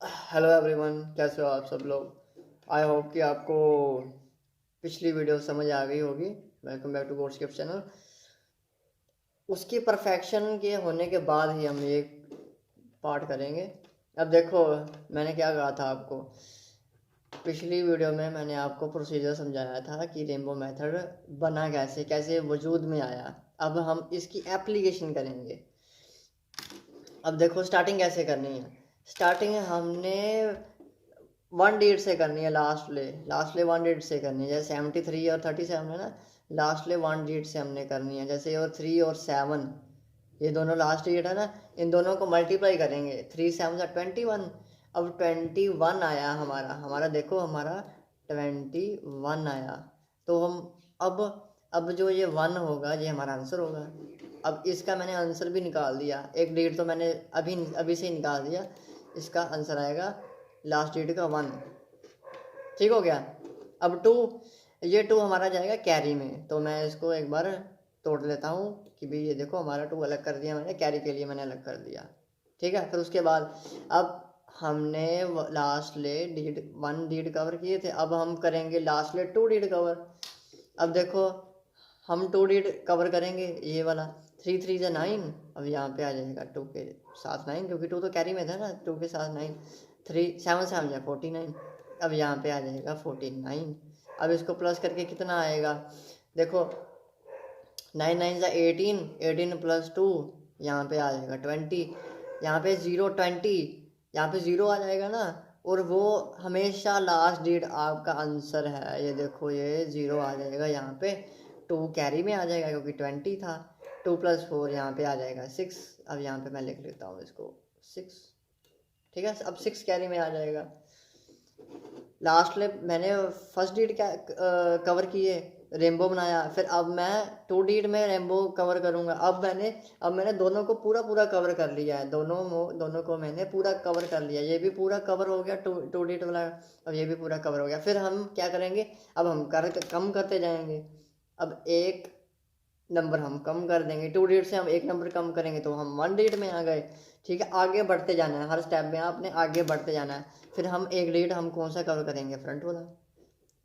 Hello everyone, कैसे हो आप सब लोग। आई होप कि आपको पिछली वीडियो समझ आ गई होगी। Welcome back to course gift channel. उसकी परफेक्शन के होने के बाद ही हम ये पार्ट करेंगे। अब देखो, मैंने क्या कहा था आपको पिछली वीडियो में। मैंने आपको प्रोसीजर समझाया था कि रेनबो मेथड बना कैसे कैसे वजूद में आया। अब हम इसकी एप्लीकेशन करेंगे। अब देखो स्टार्टिंग कैसे करनी है। स्टार्टिंग हमने वन डिजिट से करनी है। लास्टले वन डिजिट से करनी है। जैसे 73 और 37 है ना, लास्टले वन डिजिट से हमने करनी है। जैसे और 3 और 7, ये दोनों लास्ट डिजिट है ना, इन दोनों को मल्टीप्लाई करेंगे। 3 7 जा 21। अब 21 आया हमारा हमारा देखो हमारा 21 आया। तो हम अब जो ये वन होगा ये हमारा आंसर होगा। अब इसका मैंने आंसर भी निकाल दिया। एक डिजिट तो मैंने अभी अभी से ही निकाल दिया। इसका आंसर आएगा लास्ट डिजिट का 1। ठीक हो गया। अब 2, ये 2 हमारा जाएगा कैरी में। तो मैं इसको एक बार तोड़ लेता हूँ कि भाई ये देखो हमारा 2 अलग कर दिया मैंने, कैरी के लिए मैंने अलग कर दिया। ठीक है। फिर उसके बाद अब हमने लास्ट ले डिजिट 1 डिजिट कवर किए थे। अब हम करेंगे लास्ट ले 2 डिजिट कवर। अब देखो हम 2 डिजिट कवर करेंगे ये वाला। 3 3 जा 9। अब यहाँ पे आ जाएगा 2 के साथ 9, क्योंकि 2 तो कैरी में था ना। 2 के साथ 9, 3 7 7 जा 49। अब यहाँ पे आ जाएगा 49। अब इसको प्लस करके कितना आएगा देखो, 9 9 जा 18, 18 प्लस 2 यहाँ पे आ जाएगा 20। यहाँ पे 0 20, यहाँ पे 0 आ जाएगा ना। और वो हमेशा लास्ट डिजिट आपका आंसर है। ये देखो ये 0 आ जाएगा यहाँ पे। 2 कैरी में आ जाएगा क्योंकि 20 था। 2 प्लस 4 यहाँ पे आ जाएगा 6। अब यहाँ पे मैं लिख लेता हूँ इसको 6। ठीक है। अब 6 कैरी में आ जाएगा। लास्ट में मैंने फर्स्ट डीड क्या कवर किए, रेनबो बनाया। फिर अब मैं 2 डीड में रेनबो कवर करूंगा। अब मैंने दोनों को पूरा पूरा कवर कर लिया है। दोनों को मैंने पूरा कवर कर लिया। ये भी पूरा कवर हो गया 2 डीड वाला। अब ये भी पूरा कवर हो गया। फिर हम क्या करेंगे, अब हम कम करते जाएंगे। अब एक नंबर हम कम कर देंगे। 2 डिजिट से हम एक नंबर कम करेंगे तो हम 1 डिजिट में आ गए। ठीक है। आगे बढ़ते जाना है, हर स्टेप में आपने आगे बढ़ते जाना है। फिर हम एक डिजिट हम कौन सा कवर करेंगे, फ्रंट वाला।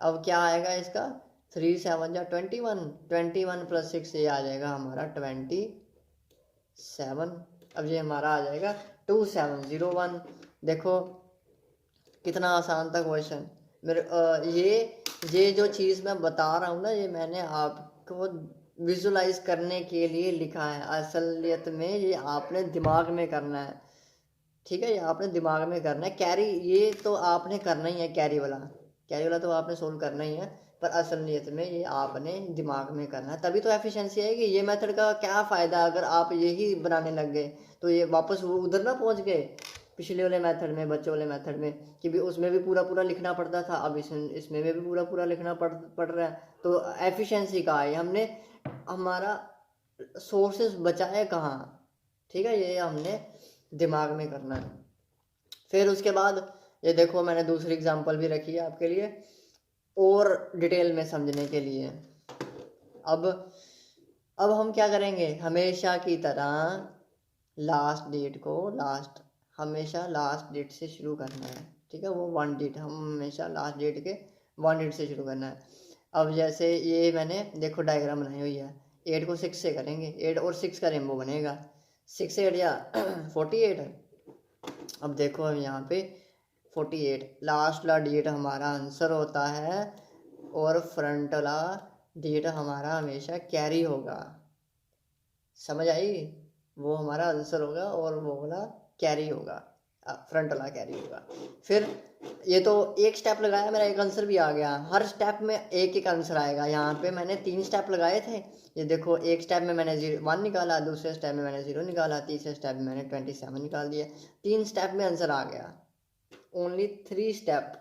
अब क्या आएगा इसका, 3 7 जा 21, 21 प्लस 6 ये आ जाएगा हमारा 27। अब ये हमारा आ जाएगा 2701। देखो कितना आसान था क्वेश्चन मेरे। ये जो चीज़ मैं बता रहा हूँ ना, ये मैंने आपको विजुलाइज करने के लिए लिखा है। असलियत में ये आपने दिमाग में करना है। ठीक है। ये आपने दिमाग में करना है। कैरी ये तो आपने करना ही है, कैरी वाला तो आपने सोल्व करना ही है। पर असलियत में ये आपने दिमाग में करना है, तभी तो एफिशिएंसी आएगी। ये मेथड का क्या फ़ायदा अगर आप यही बनाने लग गए तो ये वापस वो उधर ना पहुंच गए, पिछले वाले मेथड में, बच्चों वाले मेथड में, कि भी उसमें भी पूरा पूरा लिखना पड़ता था। अब इसमें भी पूरा पूरा लिखना पड़ रहा है। तो एफिशिएंसी का है, हमने हमारा सोर्सेस बचाए कहाँ। ठीक है। ये हमने दिमाग में करना है। फिर उसके बाद ये देखो मैंने दूसरी एग्जांपल भी रखी है आपके लिए और डिटेल में समझने के लिए। अब अब हम क्या करेंगे, हमेशा की तरह लास्ट डेट को हमेशा लास्ट डेट से शुरू करना है। ठीक है। वो 1 डेट हम हमेशा लास्ट डेट के 1 डेट से शुरू करना है। अब जैसे ये मैंने देखो डायग्राम बनाई हुई है। 8 को 6 से करेंगे, 8 और 6 का रेमबो बनेगा। 6 8 या 48। अब देखो हम यहाँ पे 48 लास्ट वाला डिजिट हमारा आंसर होता है और फ्रंट वाला डिजिट हमारा हमेशा कैरी होगा। समझ आई। वो हमारा आंसर होगा और वो वाला कैरी होगा, फ्रंट वाला कैरी होगा। फिर ये तो एक स्टेप लगाया मेरा, एक आंसर भी आ गया। हर स्टेप में एक एक आंसर आएगा। यहाँ पे मैंने 3 स्टेप लगाए थे। ये देखो एक स्टेप में मैंने 1 निकाला, दूसरे स्टेप में मैंने 0 निकाला, तीसरे स्टेप में मैंने 27 निकाल दिया। 3 स्टेप में आंसर आ गया। Only 3 step.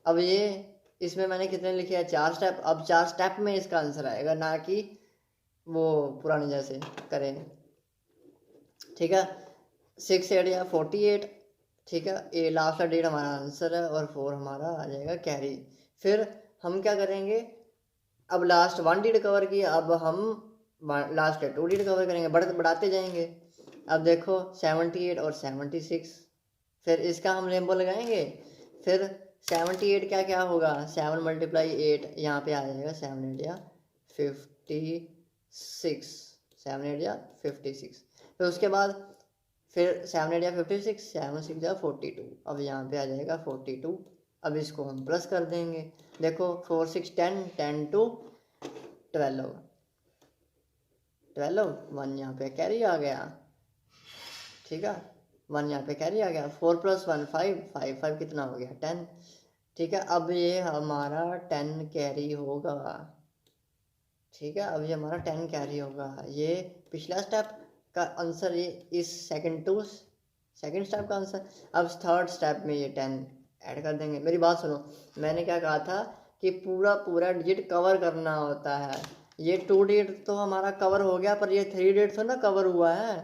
अब ये इसमें मैंने कितने लिखे हैं, 4 स्टेप। अब 4 स्टेप में इसका आंसर आएगा, ना कि वो पुराने जैसे करें। ठीक है। 6 8 या 48। ठीक है। ए लास्ट का डेट हमारा आंसर है और 4 हमारा आ जाएगा कैरी। फिर हम क्या करेंगे, अब लास्ट 1 डिजिट कवर किया, अब हम लास्ट 2 डिजिट कवर करेंगे, बढ़ाते जाएंगे। अब देखो 78 और 76। फिर इसका हम रेनबो लगाएंगे। फिर 78 क्या क्या होगा, 7 × 8 यहाँ पे आ जाएगा 7 8 या 56, 7 8 या 56। फिर उसके बाद फिर 7 8 या 56, 7 6 या 42, अब यहाँ पे आ जाएगा 42। अब इसको हम प्लस कर देंगे, देखो 4 6 10, 10 2 12, 12 1 यहाँ पे कैरी आ गया, ठीक है, 1 यहाँ पे कैरी आ गया। 4 + 1 5, 5 5 कितना हो गया 10, ठीक है। अब ये हमारा 10 कैरी होगा, ठीक है, अब ये हमारा 10 कैरी होगा। ये पिछला स्टेप का आंसर, ये इस सेकंड स्टेप का आंसर। अब थर्ड स्टेप में ये 10 ऐड कर देंगे। मेरी बात सुनो, मैंने क्या कहा था कि पूरा पूरा डिजिट कवर करना होता है। ये 2 डिजिट तो हमारा कवर हो गया, पर ये 3 डिजिट तो ना कवर हुआ है।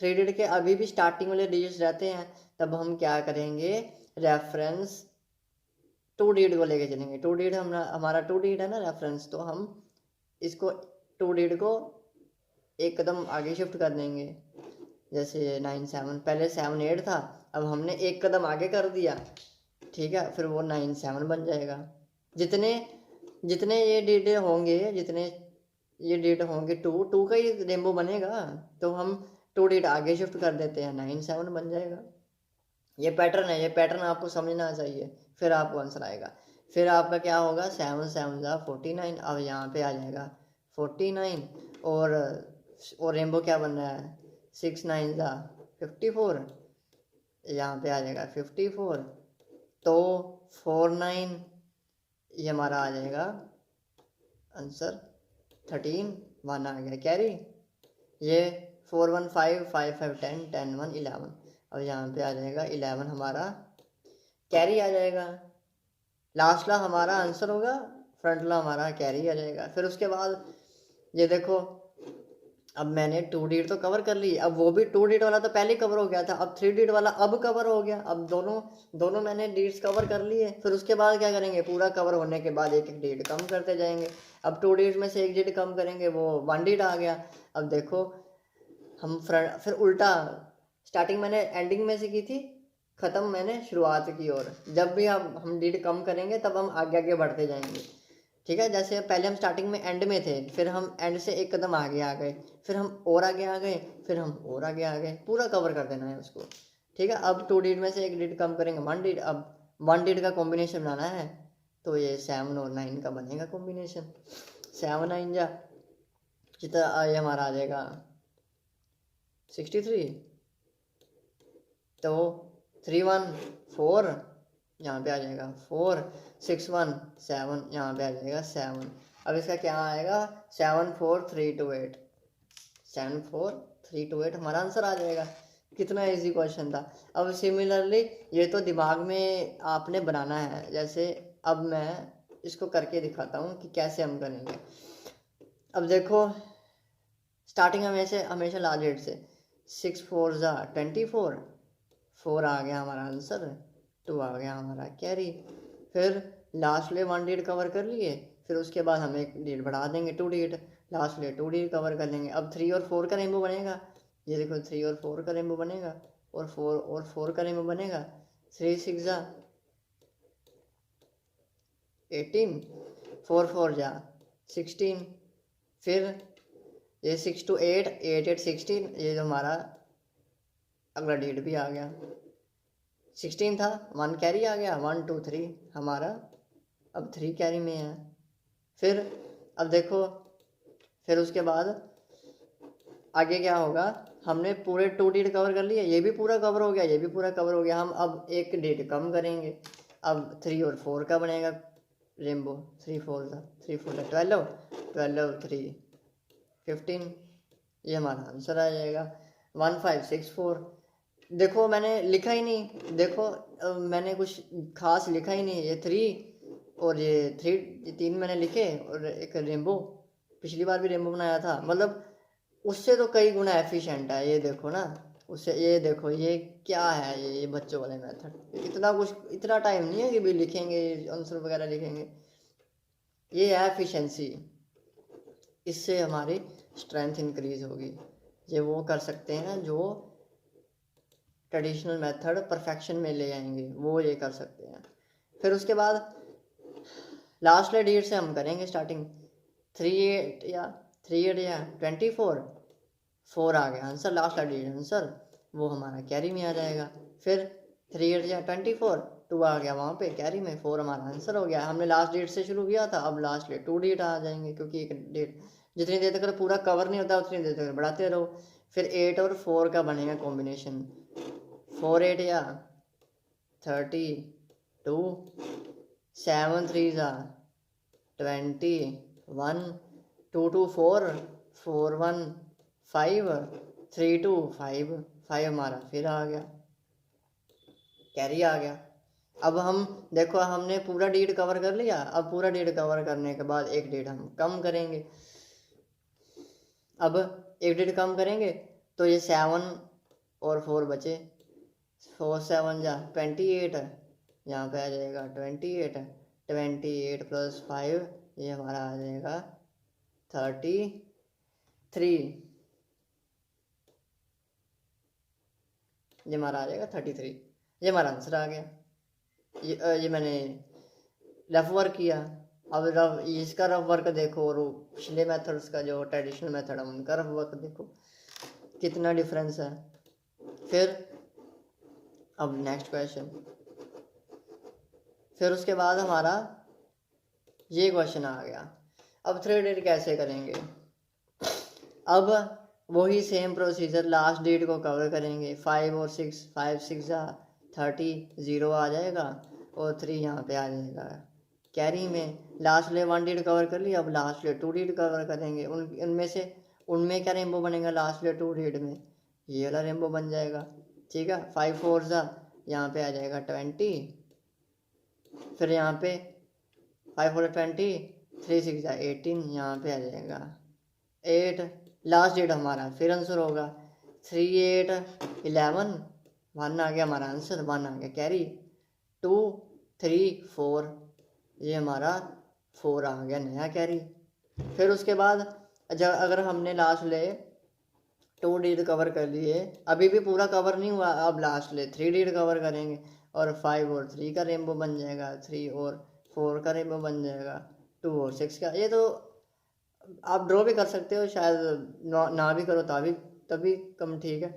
3 डिजिट के अभी भी स्टार्टिंग वाले डिजिट्स रहते हैं। तब हम क्या करेंगे, रेफरेंस 2 डिजिट को लेके चलेंगे। 2 डिजिट हमारा 2 डिजिट है ना रेफरेंस, तो हम इसको 2 डिजिट को एक कदम आगे शिफ्ट कर देंगे। जैसे 9 7, पहले 7 8 था, अब हमने एक कदम आगे कर दिया, ठीक है, फिर वो 9 7 बन जाएगा। जितने जितने ये डिजिट होंगे, जितने ये डिजिट होंगे 2 का ही रेनबो बनेगा, तो हम 2 डिजिट आगे शिफ्ट कर देते हैं, 9 7 बन जाएगा। ये पैटर्न है, ये पैटर्न आपको समझना चाहिए, फिर आपको आंसर आएगा। फिर आपका क्या होगा, 7 7 49, अब यहाँ पे आ जाएगा 49, और रेनबो क्या बन रहा है, 6 9 54, यहाँ पे आ जाएगा 54, तो 4 9, ये हमारा आ जाएगा आंसर 13, 1 आ गया कैरी। ये 4 1 5, 5 5 10, 10 1 11, अब यहाँ पे आ जाएगा 11 हमारा कैरी आ जाएगा। लास्ट ला हमारा आंसर होगा, फ्रंट ला हमारा कैरी आ जाएगा। फिर उसके बाद ये देखो, अब मैंने 2 डिजिट तो कवर कर ली, अब वो भी 2 डिजिट वाला तो पहले कवर हो गया था, अब 3 डिजिट वाला अब कवर हो गया। अब दोनों मैंने डिजिट्स कवर कर लिए। फिर उसके बाद क्या करेंगे, पूरा कवर होने के बाद एक एक डिजिट कम करते जाएंगे। अब 2 डिजिट में से एक डिजिट कम करेंगे, वो 1 डिजिट आ गया। अब देखो हम फिर उल्टा, स्टार्टिंग मैंने एंडिंग में से की थी, ख़त्म मैंने शुरुआत की ओर। जब भी हम डिजिट कम करेंगे तब हम आगे आगे बढ़ते जाएंगे, ठीक है। जैसे पहले हम स्टार्टिंग में एंड में थे, फिर हम एंड से एक कदम आगे आ गए, फिर हम और आगे आ गए, फिर हम और आगे आ गए, पूरा कवर कर देना है उसको, ठीक है। अब 2 डिजिट में से एक डिजिट कम करेंगे, 1 डिजिट। अब 1 डिजिट का कॉम्बिनेशन बनाना है, तो ये 7 और 9 का बनेगा कॉम्बिनेशन। 7 9 जितना ये हमारा आ जाएगा 63, तो 3 1 4, यहाँ पे आ जाएगा 4 6 1 7, यहाँ पे आ जाएगा 7। अब इसका क्या आएगा, 7 4 3 2 8, 7 4 3 2 8 हमारा आंसर आ जाएगा। कितना इजी क्वेश्चन था। अब सिमिलरली ये तो दिमाग में आपने बनाना है। जैसे अब मैं इसको करके दिखाता हूँ कि कैसे हम करेंगे। अब देखो, स्टार्टिंग हमेशा लार्ज डिजिट से, 6 4 24, 4 आ गया हमारा आंसर, 2 आ गया हमारा कैरी। फिर लास्ट ले 1 डिजिट कवर कर लिए, फिर उसके बाद हम एक डिजिट बढ़ा देंगे 2 डिजिट, लास्ट ले 2 डिजिट कवर कर लेंगे। अब 3 और 4 का रेनबो बनेगा, ये देखो 3 और 4 का रेनबो बनेगा, और 4 का रेनबो बनेगा। 3 6 18, 4 4 16, फिर ये 6 2 8, 8 8 16, ये जो हमारा अगला डिजिट भी आ गया, 16 था, 1 कैरी आ गया, 1 2 3 हमारा अब 3 कैरी में है। फिर अब देखो, फिर उसके बाद आगे क्या होगा, हमने पूरे 2 डिजिट कवर कर लिए, ये भी पूरा कवर हो गया, ये भी पूरा कवर हो गया। हम अब एक डिजिट कम करेंगे, अब 3 और 4 का बनेगा रेनबो, 3 4 12, 12 3 15, ये हमारा आंसर आ जाएगा। 1 5 6 4, देखो मैंने लिखा ही नहीं, देखो मैंने कुछ खास लिखा ही नहीं। ये 3 और ये 3 मैंने लिखे, और एक रेनबो, पिछली बार भी रेनबो बनाया था, मतलब उससे तो कई गुना एफिशिएंट है। ये देखो ना, उससे ये देखो, ये क्या है, ये बच्चों वाले मेथड, इतना कुछ, इतना टाइम नहीं है कि भी लिखेंगे आंसर वगैरह लिखेंगे। ये है एफिशिएंसी, इससे हमारी स्ट्रेंथ इंक्रीज होगी। ये वो कर सकते हैं जो ट्रेडिशनल मेथड परफेक्शन में ले आएंगे, वो ये कर सकते हैं। फिर उसके बाद लास्ट वाले डिजिट से हम करेंगे स्टार्टिंग। 38 या 24, 4 आ गया आंसर, लास्ट वाला डिजिट आंसर वो हमारा कैरी में आ जाएगा। फिर 38 या 24, 2 आ गया वहाँ पे कैरी में, 4 हमारा आंसर हो गया। हमने लास्ट डेट से शुरू किया था, अब लास्ट डेट 2 डेट आ जाएंगे, क्योंकि एक डेट जितनी देर तक पूरा कवर नहीं होता उतनी देर तक बढ़ाते रहो। फिर 8 और 4 का बनेगा कॉम्बिनेशन, 4 8 या 32, 7 3 21, 2 2 4, 4 1 5, 3 2 5, 5 हमारा फिर आ गया, कैरी आ गया। अब हम देखो हमने पूरा डेट कवर कर लिया। अब पूरा डेट कवर करने के बाद एक डेट हम कम करेंगे। अब एक डेट कम करेंगे तो ये 7 और 4 बचे, 4 7 जा 28, यहाँ पे आ जाएगा 28, 28 प्लस 5 ये हमारा आ जाएगा 33, ये हमारा आ जाएगा 33, ये हमारा आंसर आ गया। ये मैंने रफ वर्क किया। अब रफ इसका रफ वर्क देखो और पिछले मेथड्स का जो ट्रेडिशनल मेथड है उनका रफ वर्क देखो कितना डिफरेंस है। फिर अब नेक्स्ट क्वेश्चन, फिर उसके बाद हमारा ये क्वेश्चन आ गया। अब थ्रेडेड कैसे करेंगे? अब वही सेम प्रोसीजर, लास्ट डेट को कवर करेंगे। 5 और 6, 5 6 30, 0 आ जाएगा और 3 यहाँ पे आ जाएगा कैरी में। लास्ट ले 1 डेट कवर कर लिया, अब लास्ट ले 2 डेट कवर करेंगे। उनमें क्या रेनबो बनेगा लास्ट ले 2 डेट में? ये वाला रेनबो बन जाएगा, ठीक है। 5 4 यहाँ पे आ जाएगा 20, फिर यहाँ पे 5 4 20, 3 6 18, यहाँ पे आ जाएगा 8। लास्ट डेट हमारा फिर आंसर होगा 3 8 11, 1 आ गया हमारा आंसर, 1 आ गया कैरी। 2 3 4, ये हमारा 4 आ गया नया कैरी। फिर उसके बाद जब अगर हमने लास्ट ले 2 डेट कवर कर लिए, अभी भी पूरा कवर नहीं हुआ, अब लास्ट ले 3 डेट कवर करेंगे और 5 और 3 का रेनबो बन जाएगा, 3 और 4 का रेनबो बन जाएगा, 2 और 6 का। ये तो आप ड्रॉ भी कर सकते हो, शायद ना भी करो तभी कम ठीक है।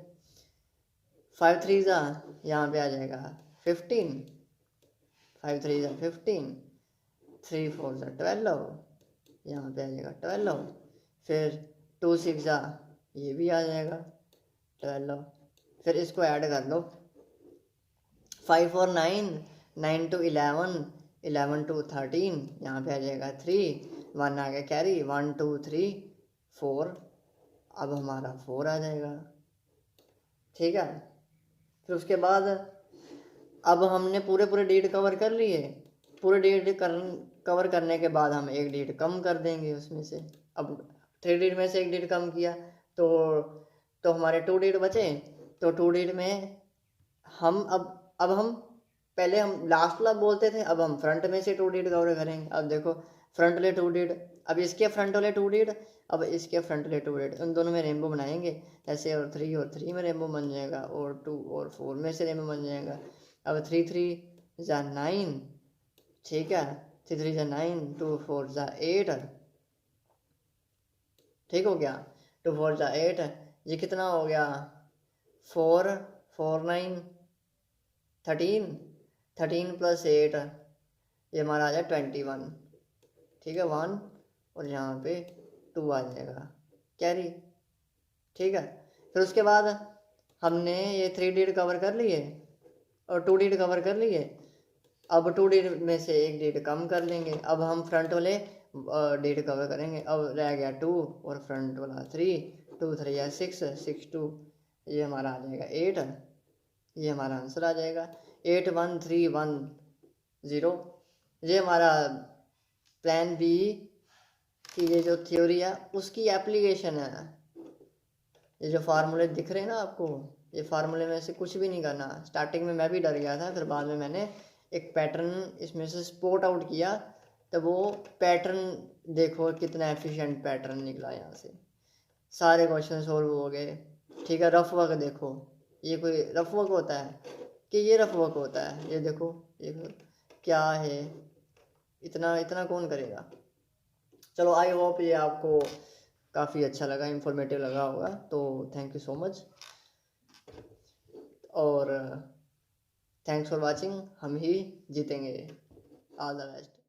5 3 यहाँ पे आ जाएगा 15, 5 3 15, 3 4 12, यहाँ पे आ जाएगा 12। फिर 2 6 ये भी आ जाएगा 12। फिर इसको ऐड कर लो, 5 और 9, 9 to 11, 11 to 13, यहाँ पे आ जाएगा 3, 1 आ गया कैरी, 1 2 3 4, अब हमारा 4 आ जाएगा, ठीक है। फिर उसके बाद अब हमने पूरे डेट कवर कर लिए। पूरे डेट कवर करने के बाद हम एक डेट कम कर देंगे उसमें से। अब 3 डेट में से एक डेट कम किया तो हमारे 2 डेट बचे। तो 2 डेट में हम अब हम पहले हम लास्ट वाला बोलते थे, अब हम फ्रंट में से 2 डेट कवर करेंगे। अब देखो फ्रंट वाले 2 डेट, अब इसके फ्रंट वाले 2 डेट, अब इसके फ्रंट वाले 2 डेट, उन दोनों में रेनबो बनाएंगे ऐसे, और 3 में रेनबो बन जाएगा, और 2 और 4 में से रेनबो बन जाएगा। अब 3 3 9, ठीक है, 3 3 9, 2 4 8, ठीक हो गया। 2 4 8, ये कितना हो गया? 4 4 9 13, 13 प्लस 8 ये हमारा आ जाए 21, ठीक है, 1 और यहाँ पे 2 आ जाएगा कैरी, ठीक है। फिर उसके बाद हमने ये 3 डेट कवर कर लिए और 2 डेट कवर कर लिए। अब 2 डेट में से एक डेट कम कर लेंगे। अब हम फ्रंट वाले डेट कवर करेंगे। अब रह गया 2 और फ्रंट वाला 3, 2 3 या 6, 6 2, ये हमारा आ जाएगा 8, ये हमारा आंसर आ जाएगा 8 1 3 1 0। ये हमारा प्लान बी की ये जो थ्योरी है उसकी एप्लीकेशन है। ये जो फार्मूले दिख रहे हैं ना आपको, ये फार्मूले में से कुछ भी नहीं करना। स्टार्टिंग में मैं भी डर गया था, फिर बाद में मैंने एक पैटर्न इसमें से स्पॉट आउट किया, तो वो पैटर्न देखो कितना एफिशिएंट पैटर्न निकला। यहाँ से सारे क्वेश्चन सोल्व हो गए, ठीक है। रफ वर्क देखो, ये कोई रफ वर्क होता है कि ये रफ वर्क होता है? ये देखो, ये क्या है, इतना इतना कौन करेगा। चलो आई होप ये आपको काफ़ी अच्छा लगा, इंफॉर्मेटिव लगा होगा, तो थैंक यू सो मच और थैंक्स फॉर वाचिंग। हम ही जीतेंगे। All the best.